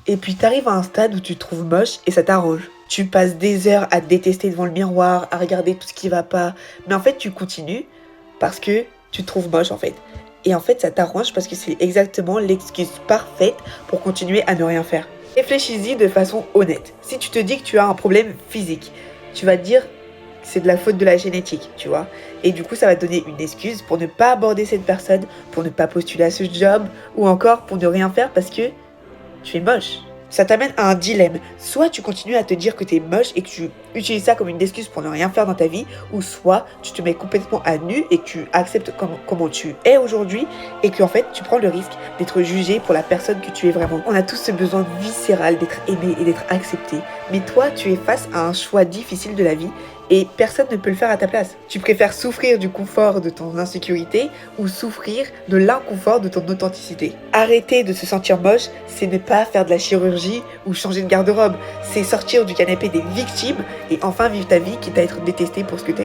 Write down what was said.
Et puis t'arrives à un stade où tu te trouves moche et ça t'arrange. Tu passes des heures à te détester devant le miroir, à regarder tout ce qui va pas. Mais en fait, tu continues parce que tu te trouves moche en fait. Et en fait, ça t'arrange parce que c'est exactement l'excuse parfaite pour continuer à ne rien faire. Réfléchis-y de façon honnête. Si tu te dis que tu as un problème physique, tu vas te dire que c'est de la faute de la génétique, tu vois. Et du coup, ça va te donner une excuse pour ne pas aborder cette personne, pour ne pas postuler à ce job, ou encore pour ne rien faire parce que tu es moche. Ça t'amène à un dilemme. Soit tu continues à te dire que tu es moche et que tu utilises ça comme une excuse pour ne rien faire dans ta vie, ou soit tu te mets complètement à nu et que tu acceptes comment tu es aujourd'hui et que en fait tu prends le risque d'être jugé pour la personne que tu es vraiment. On a tous ce besoin viscéral d'être aimé et d'être accepté. Mais toi, tu es face à un choix difficile de la vie et personne ne peut le faire à ta place. Tu préfères souffrir du confort de ton insécurité ou souffrir de l'inconfort de ton authenticité. Arrêter de se sentir moche, c'est ne pas faire de la chirurgie ou changer de garde-robe. C'est sortir du canapé des victimes et enfin vivre ta vie quitte à être détesté pour ce que t'es.